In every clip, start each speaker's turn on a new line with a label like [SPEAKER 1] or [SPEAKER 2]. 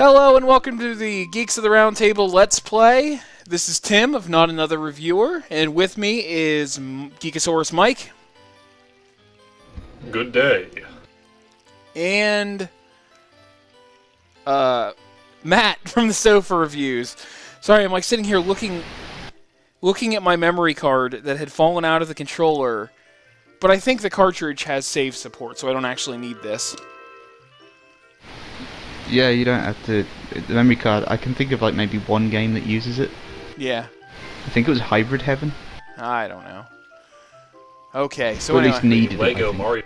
[SPEAKER 1] Hello and welcome to the Geeks of the Round Table Let's Play. This is Tim of Not Another Reviewer, and with me is Geekosaurus Mike.
[SPEAKER 2] Good day.
[SPEAKER 1] And Matt from the Sofa Reviews. Sorry, I'm like sitting here looking at my memory card that had fallen out of the controller, but I think the cartridge has save support, so I don't actually need this.
[SPEAKER 3] Yeah, you don't have to. The memory card, I can think of like maybe one game that uses it.
[SPEAKER 1] Yeah.
[SPEAKER 3] I think it was Hybrid Heaven.
[SPEAKER 1] I don't know. Okay, so
[SPEAKER 3] Or at
[SPEAKER 1] anyway.
[SPEAKER 3] least needed
[SPEAKER 2] Lego
[SPEAKER 3] it,
[SPEAKER 2] Mario.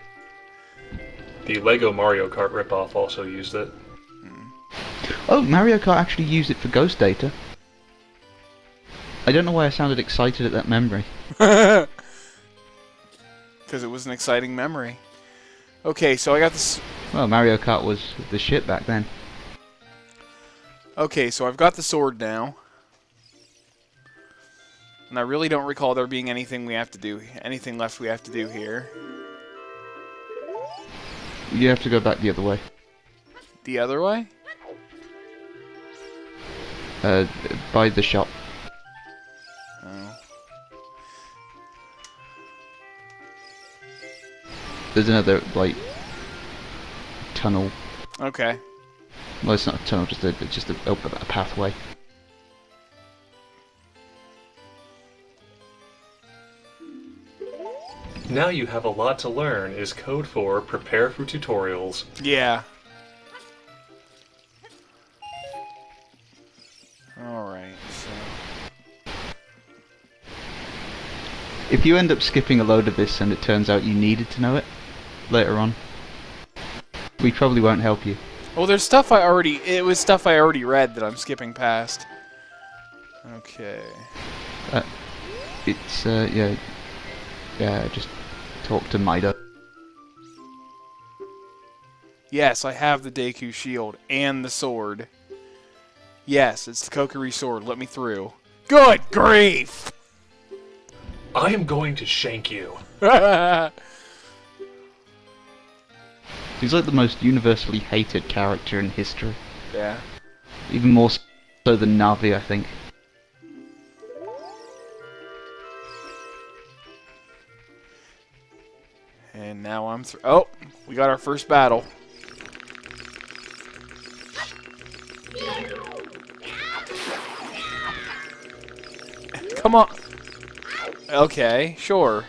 [SPEAKER 2] The Lego Mario Kart ripoff also used it.
[SPEAKER 3] Oh, Mario Kart actually used it for ghost data. I don't know why I sounded excited at that memory.
[SPEAKER 1] Because it was an exciting memory. Okay, so I got this.
[SPEAKER 3] Well, Mario Kart was the shit back then.
[SPEAKER 1] Okay, so I've got the sword now. And I really don't recall there being anything left we have to do here.
[SPEAKER 3] You have to go back the other way.
[SPEAKER 1] The other way?
[SPEAKER 3] By the shop.
[SPEAKER 1] Oh.
[SPEAKER 3] There's another, like, tunnel.
[SPEAKER 1] Okay.
[SPEAKER 3] Well, it's not a tunnel, just a pathway.
[SPEAKER 2] Now you have a lot to learn is code for prepare for tutorials.
[SPEAKER 1] Yeah. Alright, so...
[SPEAKER 3] If you end up skipping a load of this and it turns out you needed to know it later on, we probably won't help you.
[SPEAKER 1] Well, there's stuff it was stuff I already read that I'm skipping past. Okay.
[SPEAKER 3] It's, yeah, just talk to Mido.
[SPEAKER 1] Yes, I have the Deku shield and the sword. Yes, it's the Kokiri sword. Let me through. Good grief!
[SPEAKER 2] I am going to shank you.
[SPEAKER 3] He's like the most universally hated character in history.
[SPEAKER 1] Yeah.
[SPEAKER 3] Even more so than Navi, I think.
[SPEAKER 1] And now I'm through. Oh, we got our first battle. Come on. Okay, sure.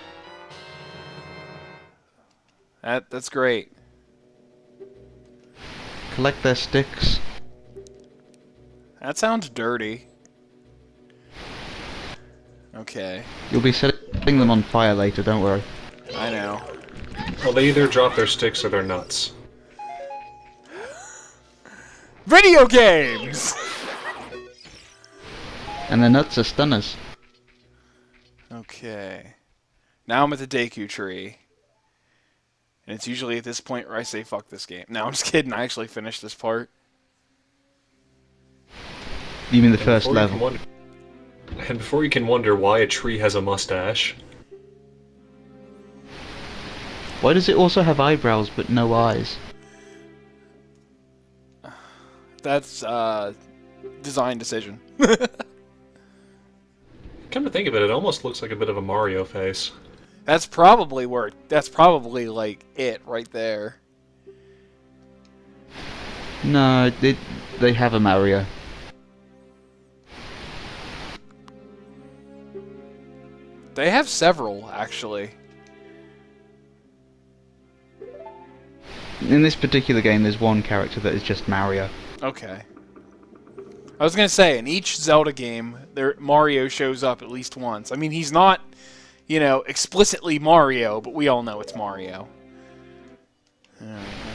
[SPEAKER 1] That's great.
[SPEAKER 3] Collect their sticks.
[SPEAKER 1] That sounds dirty. Okay.
[SPEAKER 3] You'll be setting them on fire later, don't worry.
[SPEAKER 1] I know.
[SPEAKER 2] Well, they either drop their sticks or they're nuts.
[SPEAKER 1] Video games!
[SPEAKER 3] And their nuts are stunners.
[SPEAKER 1] Okay. Now I'm at the Deku tree. And it's usually at this point where I say, fuck this game. No, I'm just kidding. I actually finished this part.
[SPEAKER 3] You mean the first level?
[SPEAKER 2] And before you can wonder why a tree has a mustache...
[SPEAKER 3] Why does it also have eyebrows but no eyes?
[SPEAKER 1] That's, design decision.
[SPEAKER 2] Come to think of it, it almost looks like a bit of a Mario face.
[SPEAKER 1] That's probably like it right there.
[SPEAKER 3] No, they have a Mario.
[SPEAKER 1] They have several, actually.
[SPEAKER 3] In this particular game, there's one character that is just Mario.
[SPEAKER 1] Okay. I was gonna say, in each Zelda game, Mario shows up at least once. I mean, he's not, explicitly Mario, but we all know it's Mario.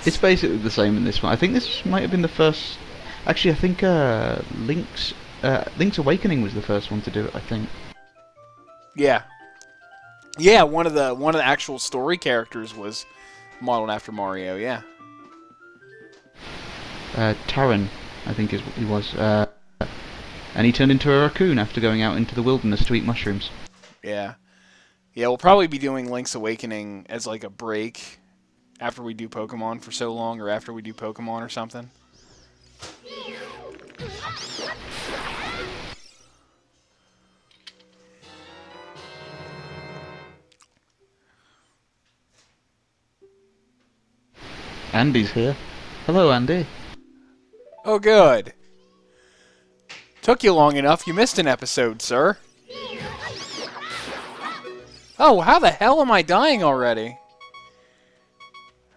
[SPEAKER 3] It's basically the same in this one. I think this might have been the first... Actually, I think Link's Awakening was the first one to do it, I think.
[SPEAKER 1] Yeah. Yeah, one of the actual story characters was modeled after Mario, yeah.
[SPEAKER 3] Taran, I think he was. And he turned into a raccoon after going out into the wilderness to eat mushrooms.
[SPEAKER 1] Yeah. Yeah, we'll probably be doing Link's Awakening as like a break after we do Pokemon for so long, or after we do Pokemon or something.
[SPEAKER 3] Andy's here. Hello, Andy.
[SPEAKER 1] Oh, good. Took you long enough. You missed an episode, sir. Oh, how the hell am I dying already?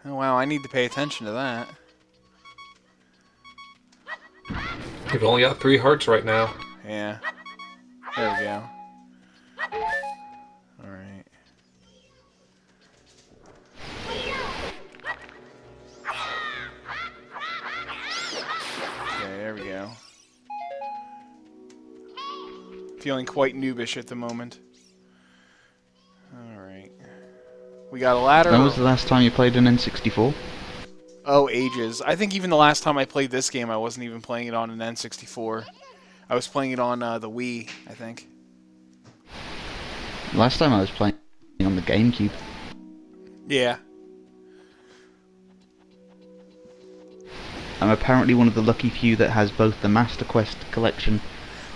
[SPEAKER 1] Oh, wow, I need to pay attention to that.
[SPEAKER 2] You've only got 3 hearts right now.
[SPEAKER 1] Yeah. There we go. Alright. Okay, there we go. Feeling quite noobish at the moment. Alright. We got a ladder.
[SPEAKER 3] When was the last time you played an N64?
[SPEAKER 1] Oh, ages. I think even the last time I played this game, I wasn't even playing it on an N64. I was playing it on the Wii, I think.
[SPEAKER 3] Last time I was playing on the GameCube.
[SPEAKER 1] Yeah.
[SPEAKER 3] I'm apparently one of the lucky few that has both the Master Quest collection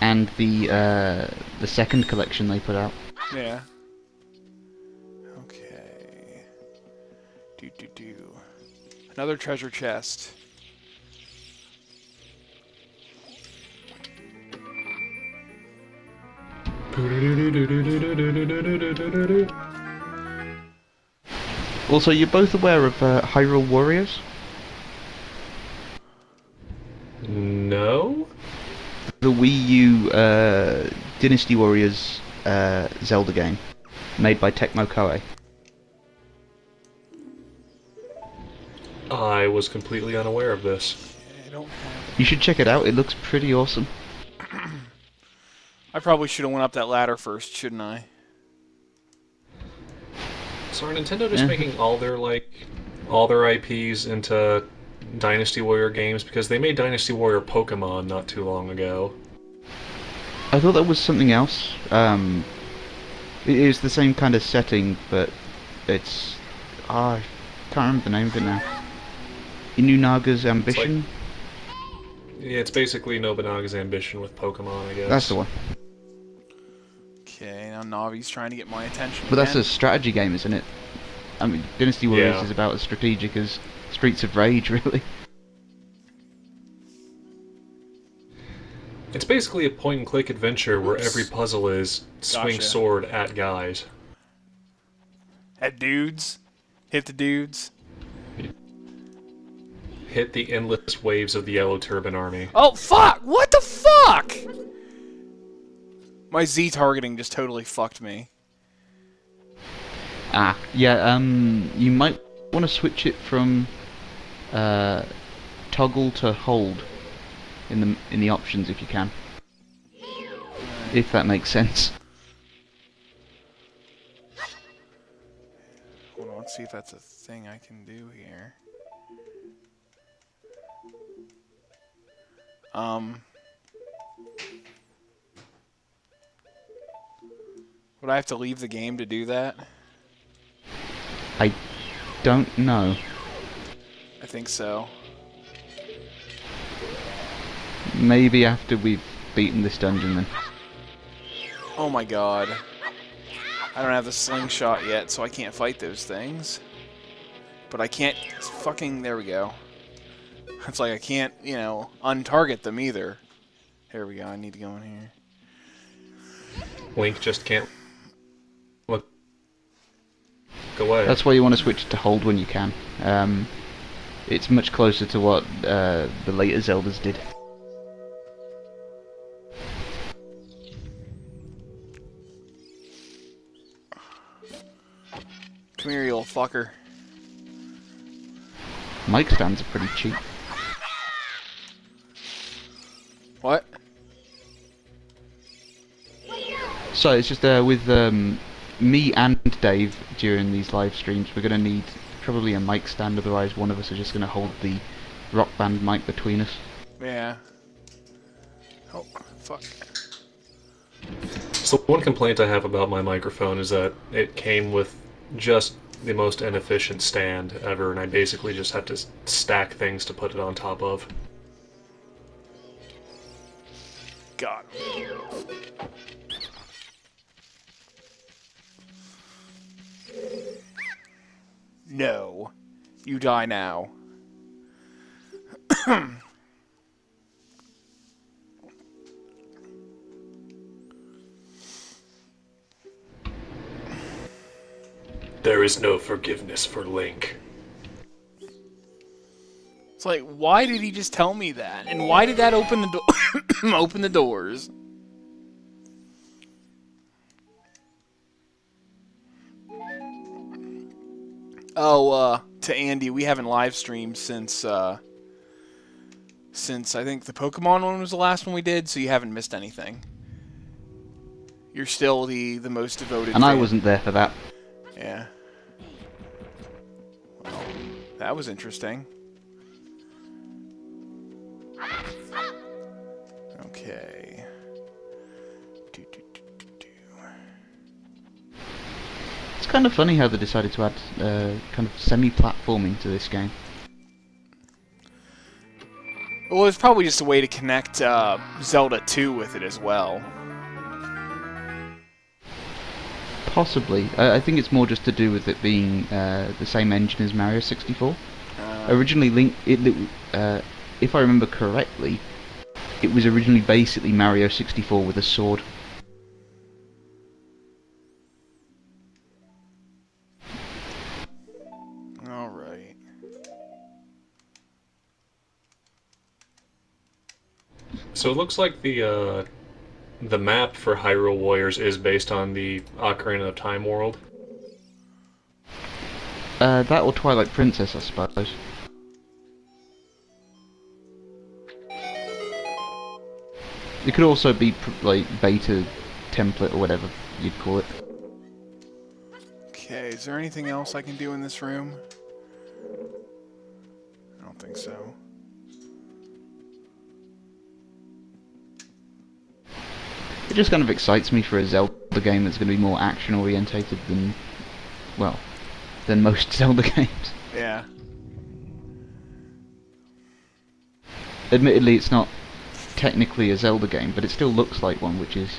[SPEAKER 3] and the second collection they put out.
[SPEAKER 1] Yeah. Okay. Do. Another treasure chest.
[SPEAKER 3] Also, you're both aware of Hyrule Warriors?
[SPEAKER 2] No?
[SPEAKER 3] The Wii U Dynasty Warriors Zelda game, made by Tecmo Koei.
[SPEAKER 2] I was completely unaware of this.
[SPEAKER 1] I don't have...
[SPEAKER 3] You should check it out, it looks pretty awesome.
[SPEAKER 1] I probably should have went up that ladder first, shouldn't I?
[SPEAKER 2] So are Nintendo just making all their IPs into Dynasty Warrior games? Because they made Dynasty Warrior Pokemon not too long ago.
[SPEAKER 3] I thought that was something else. It is the same kind of setting, but it's... I can't remember the name of it now. Inunaga's Ambition?
[SPEAKER 2] Yeah, it's basically Nobunaga's Ambition with Pokemon, I guess.
[SPEAKER 3] That's the one.
[SPEAKER 1] Okay, now Navi's trying to get my attention
[SPEAKER 3] But that's
[SPEAKER 1] again.
[SPEAKER 3] a strategy game, isn't it? I mean, Dynasty Warriors is about as strategic as Streets of Rage, really.
[SPEAKER 2] It's basically a point-and-click adventure where
[SPEAKER 1] Oops.
[SPEAKER 2] every puzzle is swing
[SPEAKER 1] Gotcha.
[SPEAKER 2] sword at guys.
[SPEAKER 1] At dudes. Hit the dudes.
[SPEAKER 2] Hit the endless waves of the Yellow Turban Army.
[SPEAKER 1] Oh, fuck! What the fuck?! My Z targeting just totally fucked me.
[SPEAKER 3] Ah, yeah, you might want to switch it from toggle to hold in the options if you can. If that makes sense.
[SPEAKER 1] Hold on, let's see if that's a thing I can do here. Would I have to leave the game to do that?
[SPEAKER 3] I don't know.
[SPEAKER 1] I think so.
[SPEAKER 3] Maybe after we've beaten this dungeon then.
[SPEAKER 1] Oh my god. I don't have the slingshot yet, so I can't fight those things. But I can't fucking... There we go. It's like I can't, you know, untarget them either. Here we go, I need to go in here.
[SPEAKER 2] Link just can't look away.
[SPEAKER 3] That's why you want to switch to hold when you can. It's much closer to what the later Zeldas did.
[SPEAKER 1] Come here, you little fucker.
[SPEAKER 3] Mic stands are pretty cheap.
[SPEAKER 1] What?
[SPEAKER 3] So it's just with me and Dave during these live streams, we're going to need probably a mic stand, otherwise one of us are just going to hold the Rock Band mic between us.
[SPEAKER 1] Yeah. Oh, fuck.
[SPEAKER 2] So one complaint I have about my microphone is that it came with just the most inefficient stand ever, and I basically just have to stack things to put it on top of.
[SPEAKER 1] God. No. You die now.
[SPEAKER 2] There is no forgiveness for Link.
[SPEAKER 1] It's like, why did he just tell me that? And why did that open the door? Open the doors. Oh, to Andy, we haven't live streamed since I think the Pokemon one was the last one we did, so you haven't missed anything. You're still the most devoted
[SPEAKER 3] And
[SPEAKER 1] fan.
[SPEAKER 3] I wasn't there for that.
[SPEAKER 1] Yeah. Well, that was interesting. Okay.
[SPEAKER 3] It's kind of funny how they decided to add kind of semi-platforming to this game.
[SPEAKER 1] Well, it's probably just a way to connect Zelda 2 with it as well.
[SPEAKER 3] Possibly. I think it's more just to do with it being the same engine as Mario 64. Originally, Link, if I remember correctly, it was originally basically Mario 64 with a sword.
[SPEAKER 1] Alright.
[SPEAKER 2] So it looks like the map for Hyrule Warriors is based on the Ocarina of Time world.
[SPEAKER 3] That or Twilight Princess, I suppose. It could also be like beta template or whatever you'd call it.
[SPEAKER 1] Okay, is there anything else I can do in this room? I don't think so.
[SPEAKER 3] It just kind of excites me for a Zelda game that's going to be more action orientated than, well, than most Zelda games.
[SPEAKER 1] Yeah.
[SPEAKER 3] Admittedly, it's not technically a Zelda game, but it still looks like one, which is,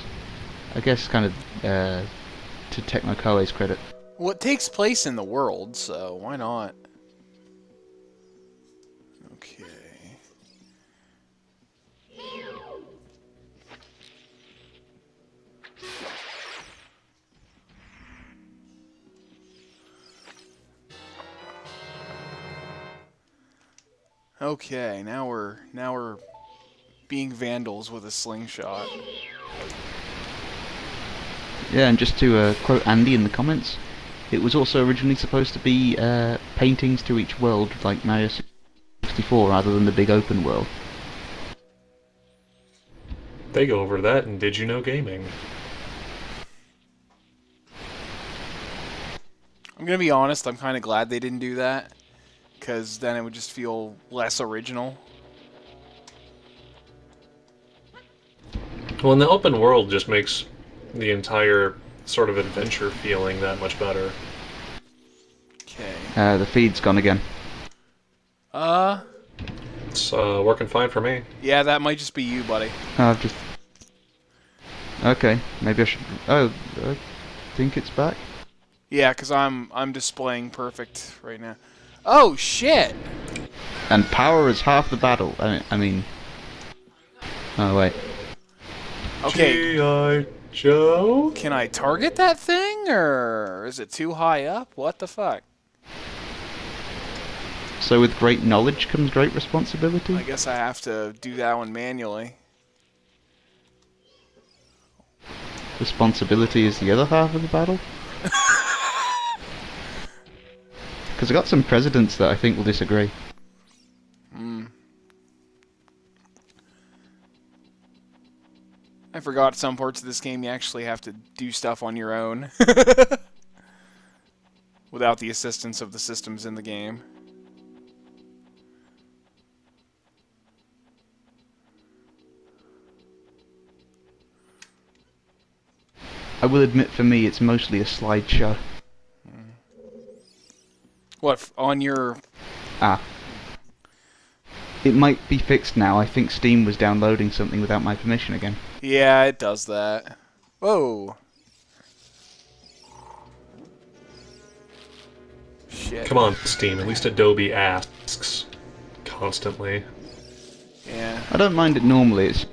[SPEAKER 3] I guess, kind of to Tecmo Koei's credit.
[SPEAKER 1] Well, it takes place in the world, so why not? Okay. Okay, now we're being vandals with a slingshot.
[SPEAKER 3] Yeah, and just to quote Andy in the comments, it was also originally supposed to be paintings to each world, like Mario 64, rather than the big open world.
[SPEAKER 2] They go over that in Did You Know Gaming.
[SPEAKER 1] I'm gonna be honest, I'm kind of glad they didn't do that, because then it would just feel less original.
[SPEAKER 2] Well, and the open world just makes the entire sort of adventure feeling that much better.
[SPEAKER 1] Okay.
[SPEAKER 3] The feed's gone again.
[SPEAKER 2] It's working fine for me.
[SPEAKER 1] Yeah, that might just be you, buddy.
[SPEAKER 3] I've just... Okay, maybe I should... Oh, I think it's back.
[SPEAKER 1] Yeah, because I'm displaying perfect right now. Oh, shit!
[SPEAKER 3] And power is half the battle. I mean... Oh, wait.
[SPEAKER 1] Okay.
[SPEAKER 2] G.I. Joe?
[SPEAKER 1] Can I target that thing, or is it too high up? What the fuck?
[SPEAKER 3] So with great knowledge comes great responsibility?
[SPEAKER 1] I guess I have to do that one manually.
[SPEAKER 3] Responsibility is the other half of the battle? Because I got some presidents that I think will disagree.
[SPEAKER 1] I forgot some parts of this game you actually have to do stuff on your own. Without the assistance of the systems in the game.
[SPEAKER 3] I will admit for me it's mostly a slideshow.
[SPEAKER 1] What, on your...
[SPEAKER 3] Ah. It might be fixed now. I think Steam was downloading something without my permission again.
[SPEAKER 1] Yeah, it does that. Whoa. Shit.
[SPEAKER 2] Come on, Steam. At least Adobe asks constantly.
[SPEAKER 3] I don't mind it normally, it's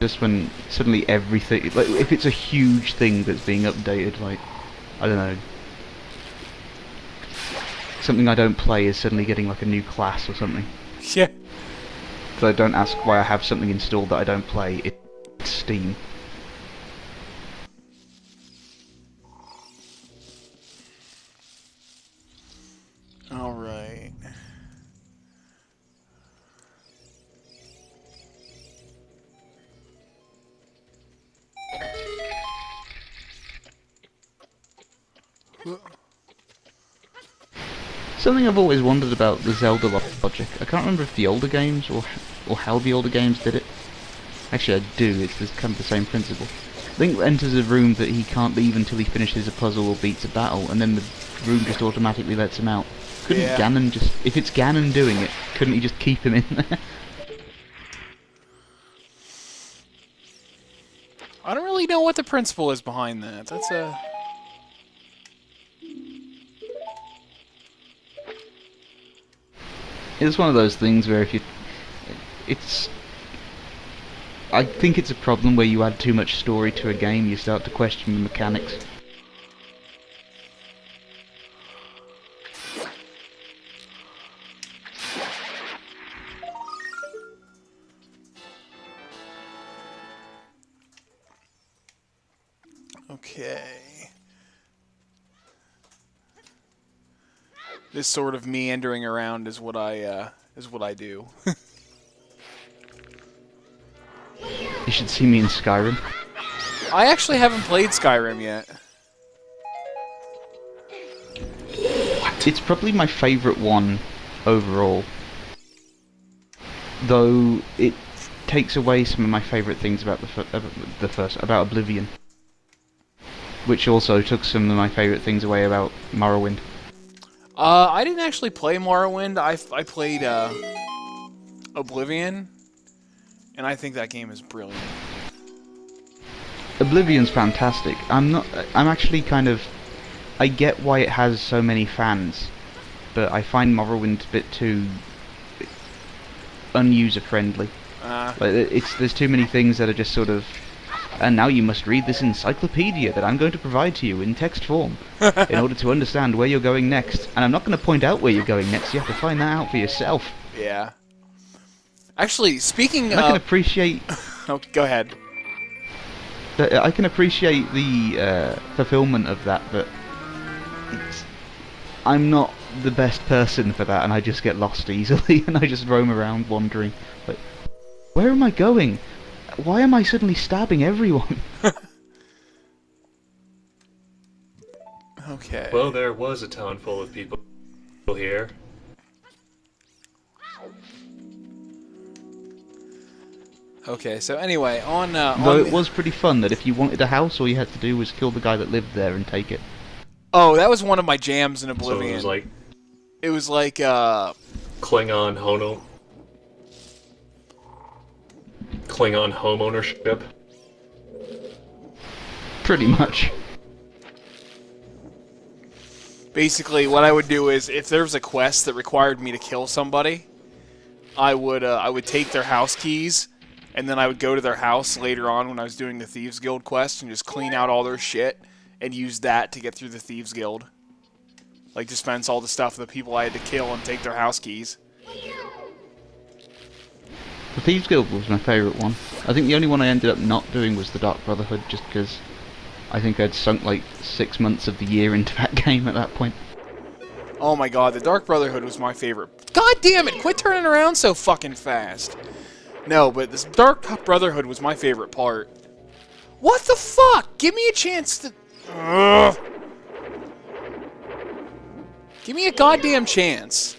[SPEAKER 3] just when suddenly everything... Like, if it's a huge thing that's being updated, like, I don't know... Something I don't play is suddenly getting, like, a new class or something.
[SPEAKER 1] Yeah.
[SPEAKER 3] So don't ask why I have something installed that I don't play, it's Steam.
[SPEAKER 1] Alright.
[SPEAKER 3] Something I've always wondered about the Zelda logic. I can't remember if the older games or how the older games did it. Actually, I do. It's kind of the same principle. Link enters a room that he can't leave until he finishes a puzzle or beats a battle, and then the room just automatically lets him out. Couldn't Ganon just... If it's Ganon doing it, couldn't he just keep him in there?
[SPEAKER 1] I don't really know what the principle is behind that. That's a...
[SPEAKER 3] It's one of those things where if you... It's... I think it's a problem where you add too much story to a game, you start to question the mechanics.
[SPEAKER 1] Okay. This sort of meandering around is what I do.
[SPEAKER 3] You should see me in Skyrim.
[SPEAKER 1] I actually haven't played Skyrim yet.
[SPEAKER 3] It's probably my favourite one overall. Though it takes away some of my favourite things about about Oblivion. Which also took some of my favourite things away about Morrowind.
[SPEAKER 1] I didn't actually play Morrowind. I played Oblivion, and I think that game is brilliant.
[SPEAKER 3] Oblivion's fantastic. I'm actually kind of... I get why it has so many fans, but I find Morrowind a bit too unuser-friendly. There's too many things that are just sort of... And now you must read this encyclopedia that I'm going to provide to you in text form in order to understand where you're going next. And I'm not going to point out where you're going next, you have to find that out for yourself.
[SPEAKER 1] Yeah. Actually, speaking
[SPEAKER 3] of... I can appreciate...
[SPEAKER 1] Oh, go ahead.
[SPEAKER 3] I can appreciate the fulfillment of that, but I'm not the best person for that, and I just get lost easily, and I just roam around wandering. Like, where am I going? Why am I suddenly stabbing everyone?
[SPEAKER 1] Okay.
[SPEAKER 2] Well, there was a town full of people here.
[SPEAKER 1] Okay, so anyway,
[SPEAKER 3] Though it was pretty fun that if you wanted a house, all you had to do was kill the guy that lived there and take it.
[SPEAKER 1] Oh, that was one of my jams in Oblivion.
[SPEAKER 2] So
[SPEAKER 1] it was like
[SPEAKER 2] Klingon home ownership.
[SPEAKER 3] Pretty much.
[SPEAKER 1] Basically, what I would do is, if there was a quest that required me to kill somebody, I would take their house keys, and then I would go to their house later on when I was doing the Thieves Guild quest and just clean out all their shit and use that to get through the Thieves Guild. Like, dispense all the stuff of the people I had to kill and take their house keys.
[SPEAKER 3] The Thieves Guild was my favourite one. I think the only one I ended up not doing was the Dark Brotherhood, just because I think I'd sunk like 6 months of the year into that game at that point.
[SPEAKER 1] Oh my god, the Dark Brotherhood was my favorite. God damn it, quit turning around so fucking fast. No, but this Dark Brotherhood was my favorite part. What the fuck? Give me a chance to... Ugh. Give me a goddamn chance.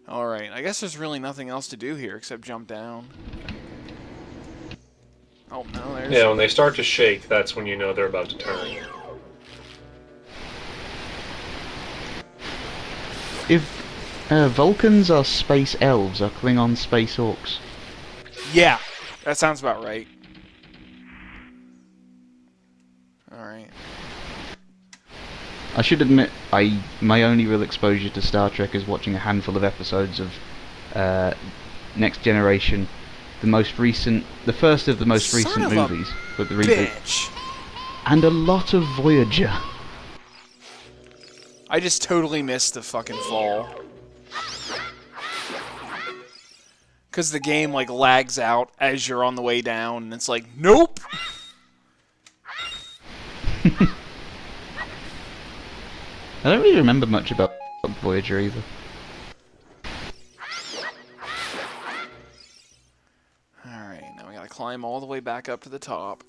[SPEAKER 1] Alright, I guess there's really nothing else to do here except jump down. Oh, no, there's...
[SPEAKER 2] Yeah, when they start to shake, that's when you know they're about to turn.
[SPEAKER 3] If Vulcans are space elves, are Klingons space orcs?
[SPEAKER 1] Yeah, that sounds about right. Alright.
[SPEAKER 3] I should admit, my only real exposure to Star Trek is watching a handful of episodes of Next Generation, the first of the most
[SPEAKER 1] Son
[SPEAKER 3] recent
[SPEAKER 1] of a
[SPEAKER 3] movies, with the reboot,
[SPEAKER 1] Bitch.
[SPEAKER 3] and a lot of Voyager.
[SPEAKER 1] I just totally missed the fucking fall. Because the game, like, lags out as you're on the way down, and it's like, nope!
[SPEAKER 3] I don't really remember much about Voyager either.
[SPEAKER 1] Alright, now we gotta climb all the way back up to the top.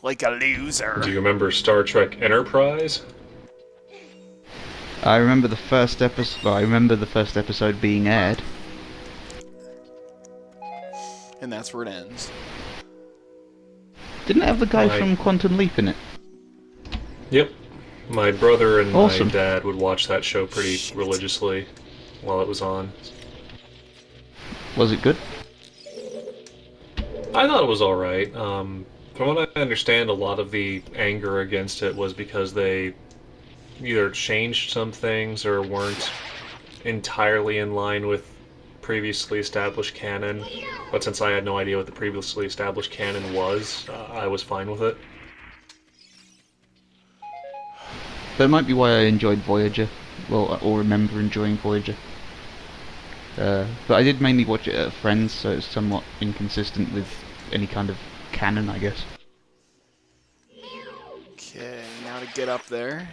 [SPEAKER 1] Like a loser.
[SPEAKER 2] Do you remember Star Trek Enterprise?
[SPEAKER 3] I remember the first episode. Well, I remember the first episode being aired.
[SPEAKER 1] And that's where it ends.
[SPEAKER 3] Didn't it have the guy
[SPEAKER 2] Right.
[SPEAKER 3] from Quantum Leap in it?
[SPEAKER 2] Yep. My brother and
[SPEAKER 3] Awesome.
[SPEAKER 2] my dad would watch that show pretty religiously while it was on.
[SPEAKER 3] Was it good?
[SPEAKER 2] I thought it was alright. From what I understand, a lot of the anger against it was because they either changed some things or weren't entirely in line with previously established canon. But since I had no idea what the previously established canon was, I was fine with it.
[SPEAKER 3] That might be why I enjoyed Voyager. Well, or remember enjoying Voyager. But I did mainly watch it at Friends, so it's somewhat inconsistent with any kind of canon, I guess.
[SPEAKER 1] Okay, now to get up there.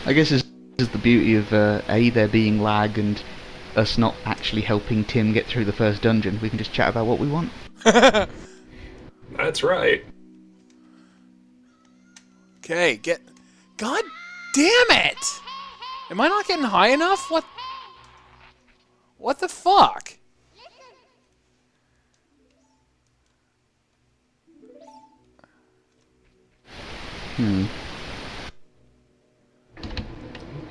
[SPEAKER 3] I guess this is the beauty of there being lag and us not actually helping Tim get through the first dungeon. We can just chat about what we want.
[SPEAKER 2] That's right.
[SPEAKER 1] Okay, get... God damn it! Am I not getting high enough? What... What the fuck?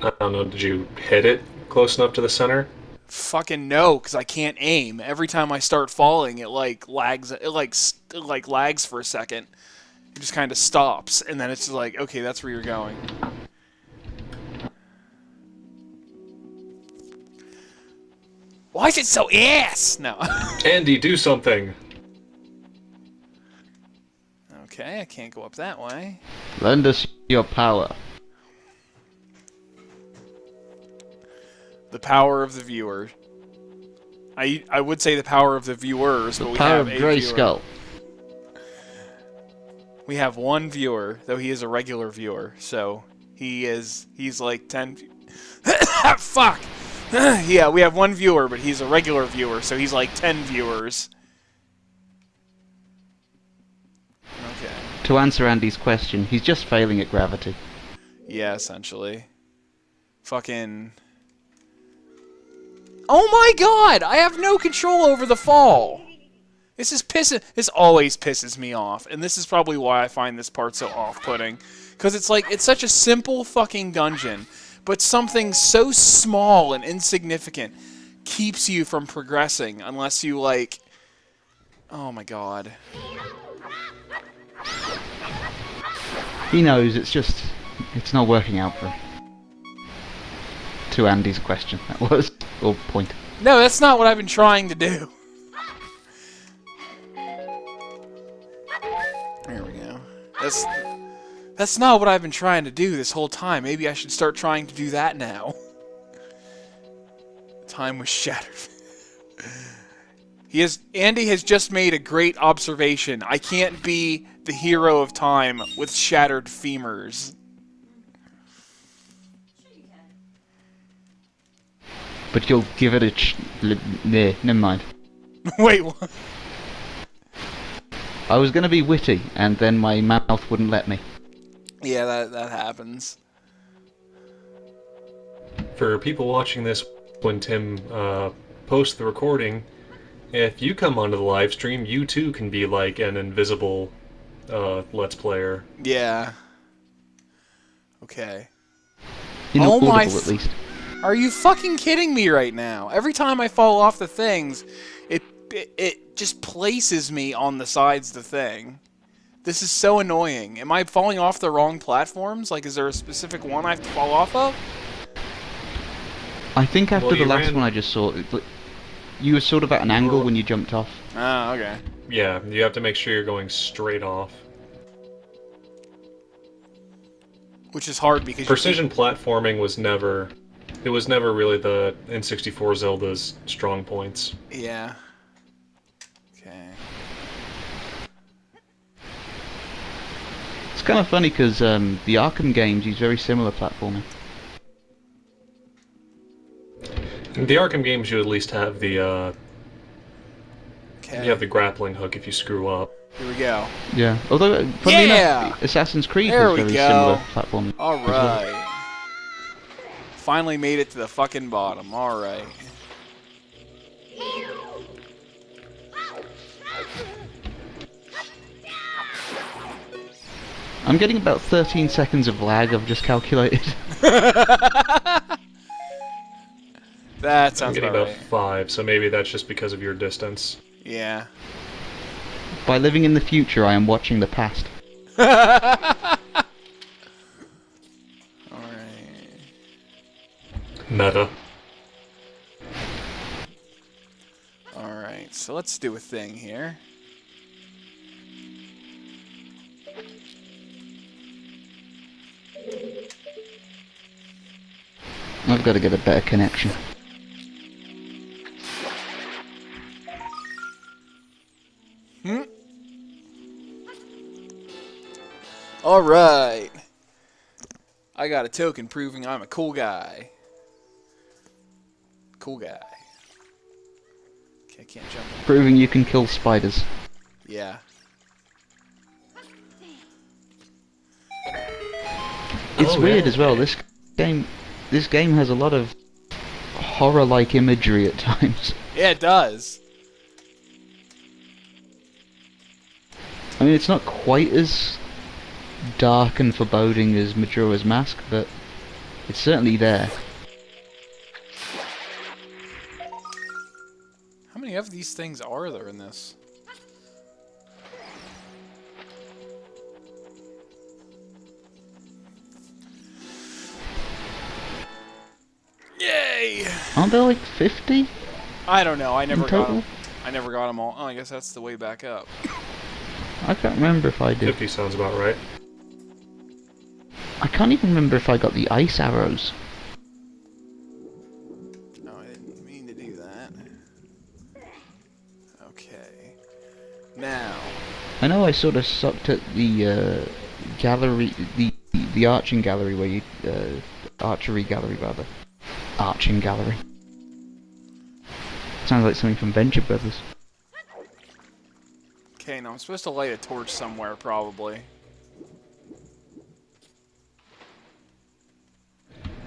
[SPEAKER 2] I don't know, did you hit it close enough to the center?
[SPEAKER 1] Fucking no, because I can't aim. Every time I start falling, it like lags. It like lags for a second. It just kind of stops, and then it's just like, okay, that's where you're going. Why is it so ass? No.
[SPEAKER 2] Andy, do something!
[SPEAKER 1] Okay, I can't go up that way.
[SPEAKER 3] Lend us your power.
[SPEAKER 1] The power of the viewer. I would say the power of the viewers, but we
[SPEAKER 3] Power
[SPEAKER 1] have
[SPEAKER 3] of
[SPEAKER 1] a
[SPEAKER 3] Grey
[SPEAKER 1] viewer.
[SPEAKER 3] Skull.
[SPEAKER 1] We have one viewer, though he is a regular viewer, so he's like 10... Fuck! Yeah, we have one viewer, but he's a regular viewer, so he's like 10 viewers. Okay.
[SPEAKER 3] To answer Andy's question, he's just failing at gravity.
[SPEAKER 1] Yeah, essentially. Fucking... Oh my god! I have no control over the fall! This always pisses me off, and this is probably why I find this part so off-putting. Because it's like, it's such a simple fucking dungeon, but something so small and insignificant keeps you from progressing unless you, like... Oh my god.
[SPEAKER 3] He knows, it's not working out for him. To Andy's question, that was, or point.
[SPEAKER 1] No, that's not what I've been trying to do. There we go. That's not what I've been trying to do this whole time. Maybe I should start trying to do that now. Time was shattered. Andy has just made a great observation. I can't be the hero of time with shattered femurs.
[SPEAKER 3] But you'll give it never mind.
[SPEAKER 1] Wait, what?
[SPEAKER 3] I was gonna be witty, and then my mouth wouldn't let me.
[SPEAKER 1] Yeah, that happens.
[SPEAKER 2] For people watching this when Tim posts the recording, if you come onto the live stream, you too can be like an invisible Let's Player.
[SPEAKER 1] Yeah. Okay.
[SPEAKER 3] Inaudible,
[SPEAKER 1] my
[SPEAKER 3] at least.
[SPEAKER 1] Are you fucking kidding me right now? Every time I fall off the things, it just places me on the sides of the thing. This is so annoying. Am I falling off the wrong platforms? Like, is there a specific one I have to fall off of?
[SPEAKER 3] I think after
[SPEAKER 2] Well,
[SPEAKER 3] the
[SPEAKER 2] you
[SPEAKER 3] last
[SPEAKER 2] ran-
[SPEAKER 3] one I just saw, you were sort of at an angle when you jumped off.
[SPEAKER 1] Oh, okay.
[SPEAKER 2] Yeah, you have to make sure you're going straight off.
[SPEAKER 1] Which is hard because
[SPEAKER 2] Precision platforming was never... It was never really the N64 Zelda's strong points.
[SPEAKER 1] Yeah. Okay.
[SPEAKER 3] It's kind of funny because the Arkham games use very similar platforming.
[SPEAKER 2] In the Arkham games, you at least have the
[SPEAKER 1] Okay.
[SPEAKER 2] you have the grappling hook if you screw up.
[SPEAKER 1] Here we go.
[SPEAKER 3] Yeah. Although, funnily
[SPEAKER 1] Yeah!
[SPEAKER 3] enough, Assassin's Creed
[SPEAKER 1] There
[SPEAKER 3] has
[SPEAKER 1] we
[SPEAKER 3] very
[SPEAKER 1] go.
[SPEAKER 3] similar platforming.
[SPEAKER 1] All
[SPEAKER 3] as well.
[SPEAKER 1] right. Finally made it to the fucking bottom. All right.
[SPEAKER 3] I'm getting about 13 seconds of lag, I've just calculated.
[SPEAKER 1] That
[SPEAKER 2] I'm
[SPEAKER 1] sounds
[SPEAKER 2] getting
[SPEAKER 1] about
[SPEAKER 2] about
[SPEAKER 1] right.
[SPEAKER 2] 5, so maybe that's just because of your distance.
[SPEAKER 1] Yeah.
[SPEAKER 3] By living in the future, I am watching the past.
[SPEAKER 1] Alright.
[SPEAKER 2] Meta.
[SPEAKER 1] Alright, so let's do a thing here.
[SPEAKER 3] I've got to get a better connection.
[SPEAKER 1] Alright. I got a token proving I'm a cool guy. Cool guy. Okay, I can't jump in.
[SPEAKER 3] Proving you can kill spiders.
[SPEAKER 1] Yeah.
[SPEAKER 3] It's
[SPEAKER 2] Oh,
[SPEAKER 3] weird
[SPEAKER 2] yeah.
[SPEAKER 3] as well. This game has a lot of horror-like imagery at times.
[SPEAKER 1] Yeah, it does.
[SPEAKER 3] I mean, it's not quite as dark and foreboding as Majora's Mask, but it's certainly there.
[SPEAKER 1] How many of these things are there in this? Yay!
[SPEAKER 3] Aren't there like 50
[SPEAKER 1] I don't know. I
[SPEAKER 3] in
[SPEAKER 1] never got
[SPEAKER 3] total?
[SPEAKER 1] them. I never got them all. Oh, I guess that's the way back up.
[SPEAKER 3] I can't remember if I did.
[SPEAKER 2] 50 sounds about right.
[SPEAKER 3] I can't even remember if I got the ice arrows.
[SPEAKER 1] No, I didn't mean to do that. Okay. Now.
[SPEAKER 3] I know I sort of sucked at the gallery, the arching gallery where you archery gallery rather, arching gallery. Sounds like something from Venture Brothers.
[SPEAKER 1] Okay, now I'm supposed to light a torch somewhere, probably.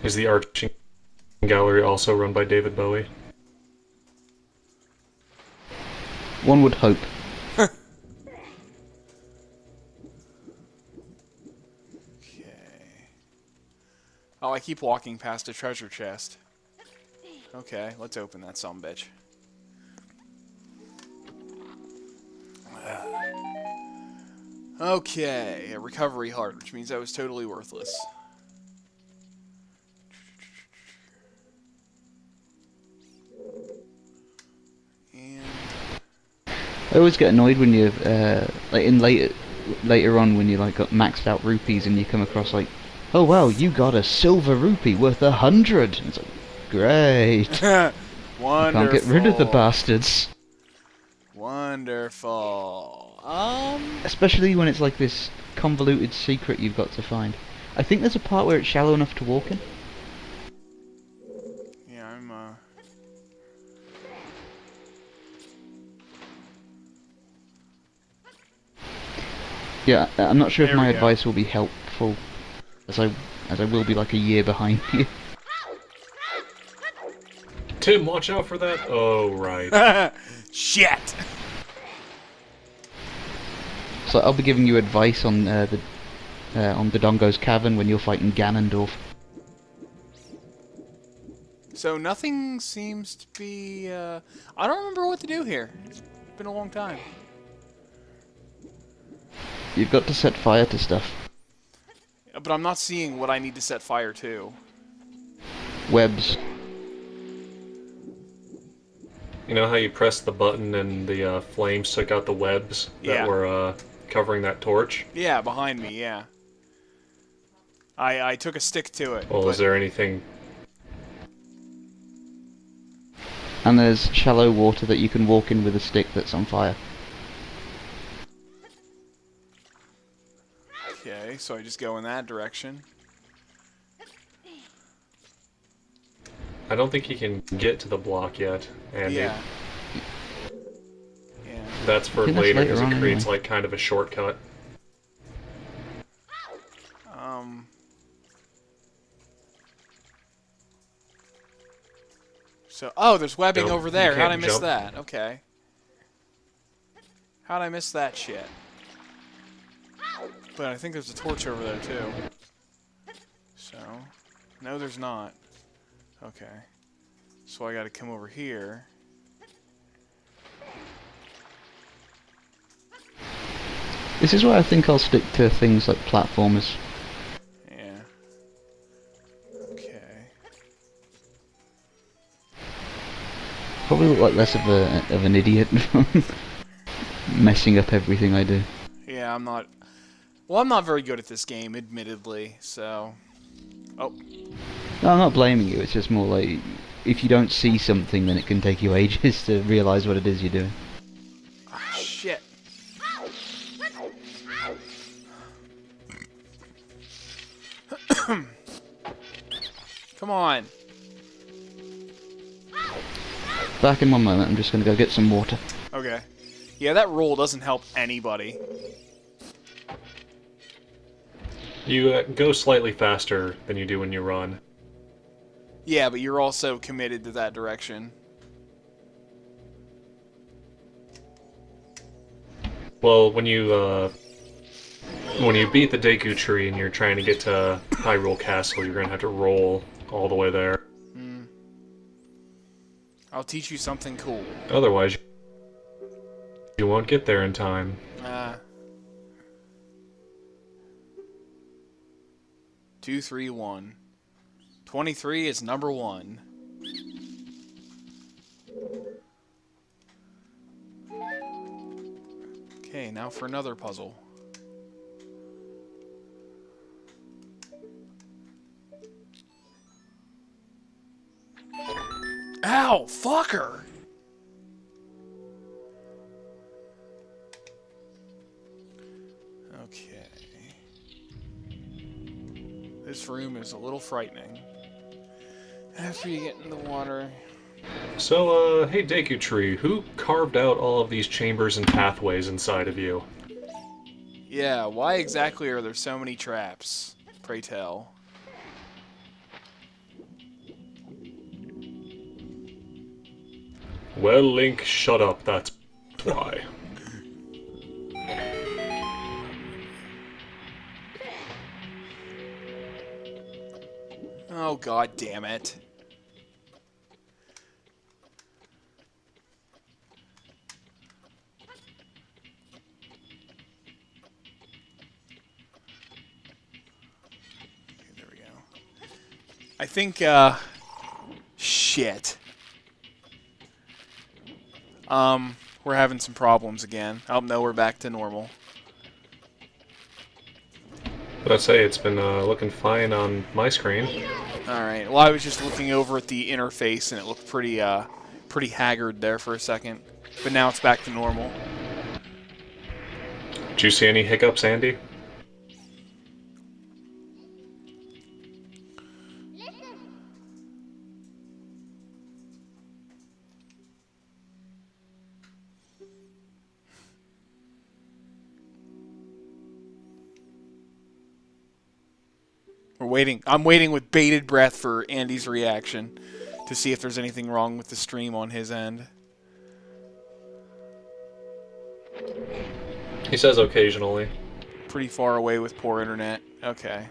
[SPEAKER 2] Is the arching gallery also run by David Bowie?
[SPEAKER 3] One would hope.
[SPEAKER 1] Okay. Oh, I keep walking past a treasure chest. Okay, let's open that sumbitch. Okay, a recovery heart, which means that was totally worthless. And
[SPEAKER 3] I always get annoyed when you, like in later on when you like got maxed out rupees and you come across like, oh wow, you got a silver rupee worth 100. It's like, great.
[SPEAKER 1] wonderful.
[SPEAKER 3] Can't get rid of the bastards.
[SPEAKER 1] Wonderful.
[SPEAKER 3] Especially when it's like this convoluted secret you've got to find. I think there's a part where it's shallow enough to walk in.
[SPEAKER 1] Yeah,
[SPEAKER 3] Yeah, I'm not sure if
[SPEAKER 1] There
[SPEAKER 3] my
[SPEAKER 1] we go.
[SPEAKER 3] advice will be helpful, as I will be like a year behind you.
[SPEAKER 2] Tim, watch out for that. Oh, right.
[SPEAKER 1] Shit!
[SPEAKER 3] So I'll be giving you advice on the Dodongo's Cavern when you're fighting Ganondorf.
[SPEAKER 1] So nothing seems to be... I don't remember what to do here. It's been a long time.
[SPEAKER 3] You've got to set fire to stuff.
[SPEAKER 1] But I'm not seeing what I need to set fire to.
[SPEAKER 3] Webs.
[SPEAKER 2] You know how you pressed the button and the flames took out the webs
[SPEAKER 1] Yeah.
[SPEAKER 2] that were covering that torch?
[SPEAKER 1] Yeah, behind me, yeah. I took a stick to it.
[SPEAKER 2] Well,
[SPEAKER 1] but...
[SPEAKER 2] is there anything...
[SPEAKER 3] And there's shallow water that you can walk in with a stick that's on fire.
[SPEAKER 1] Okay, so I just go in that direction.
[SPEAKER 2] I don't think you can get to the block yet, Andy.
[SPEAKER 1] Yeah. Yeah.
[SPEAKER 2] That's for
[SPEAKER 3] I think that's
[SPEAKER 2] later, because
[SPEAKER 3] later
[SPEAKER 2] it
[SPEAKER 3] on
[SPEAKER 2] creates
[SPEAKER 3] anyway.
[SPEAKER 2] like kind of a shortcut.
[SPEAKER 1] So, oh, there's webbing
[SPEAKER 2] No,
[SPEAKER 1] over
[SPEAKER 2] you
[SPEAKER 1] there. How'd
[SPEAKER 2] can't
[SPEAKER 1] I miss
[SPEAKER 2] jump.
[SPEAKER 1] that? Okay. How'd I miss that shit? But I think there's a torch over there, too. So, no, there's not. Okay. So I gotta come over here.
[SPEAKER 3] This is why I think I'll stick to things like platformers.
[SPEAKER 1] Yeah. Okay.
[SPEAKER 3] Probably look like less of an idiot. Messing up everything I do.
[SPEAKER 1] Yeah, I'm not... Well, I'm not very good at this game, admittedly, so... Oh.
[SPEAKER 3] No, I'm not blaming you, it's just more like, if you don't see something then it can take you ages to realise what it is you're doing.
[SPEAKER 1] Ah, shit. Come on.
[SPEAKER 3] Back in one moment, I'm just going to go get some water.
[SPEAKER 1] Okay. Yeah, that roll doesn't help anybody.
[SPEAKER 2] You go slightly faster than you do when you run.
[SPEAKER 1] Yeah, but you're also committed to that direction.
[SPEAKER 2] Well, when you beat the Deku tree and you're trying to get to Hyrule Castle, you're gonna have to roll all the way there.
[SPEAKER 1] I'll teach you something cool.
[SPEAKER 2] Otherwise, you won't get there in time.
[SPEAKER 1] 2, 3, 1. 23 is number 1. Okay, now for another puzzle. Ow, fucker! Okay. This room is a little frightening. After you get in the water...
[SPEAKER 2] So, hey Deku tree, who carved out all of these chambers and pathways inside of you?
[SPEAKER 1] Yeah, why exactly are there so many traps? Pray tell.
[SPEAKER 2] Well, Link, shut up, that's why.
[SPEAKER 1] Oh, god damn it. Okay, there we go. I think, shit. We're having some problems again. Oh, no, we're back to normal.
[SPEAKER 2] But I'd say it's been looking fine on my screen.
[SPEAKER 1] Alright, well, I was just looking over at the interface, and it looked pretty, pretty haggard there for a second. But now it's back to normal.
[SPEAKER 2] Did you see any hiccups, Andy?
[SPEAKER 1] We're waiting. I'm waiting with bated breath for Andy's reaction to see if there's anything wrong with the stream on his end.
[SPEAKER 2] He says occasionally.
[SPEAKER 1] Pretty far away with poor internet. Okay.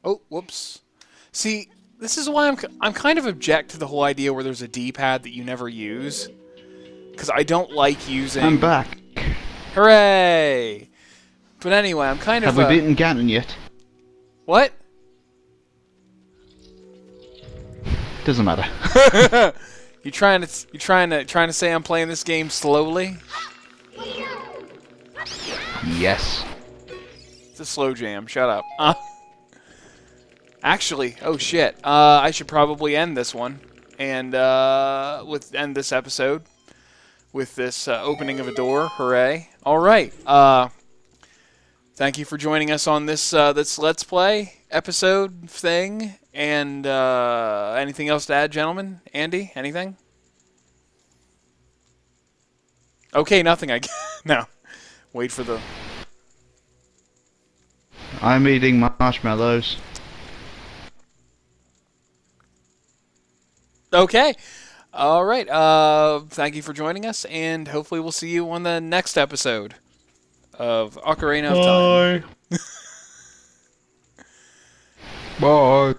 [SPEAKER 1] Oh, whoops. See, this is why I'm kind of object to the whole idea where there's a D-pad that you never use. Because I don't like using...
[SPEAKER 3] I'm back.
[SPEAKER 1] Hooray! But anyway, I'm kind of...
[SPEAKER 3] Have we beaten Ganon yet?
[SPEAKER 1] What?
[SPEAKER 3] Doesn't matter.
[SPEAKER 1] You trying to say I'm playing this game slowly?
[SPEAKER 3] Yes.
[SPEAKER 1] It's a slow jam. Shut up. Actually, oh shit. I should probably end this one and end this episode with this opening of a door. Hooray! All right. Thank you for joining us on this Let's Play episode thing. And anything else to add, gentlemen? Andy, anything? Okay, nothing. No. Wait for the.
[SPEAKER 3] I'm eating marshmallows.
[SPEAKER 1] Okay. All right. Thank you for joining us, and hopefully we'll see you on the next episode of Ocarina of Time.
[SPEAKER 3] Bye.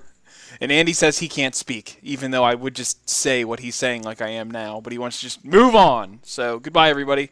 [SPEAKER 1] And Andy says he can't speak, even though I would just say what he's saying like I am now, but he wants to just move on. So, goodbye, everybody.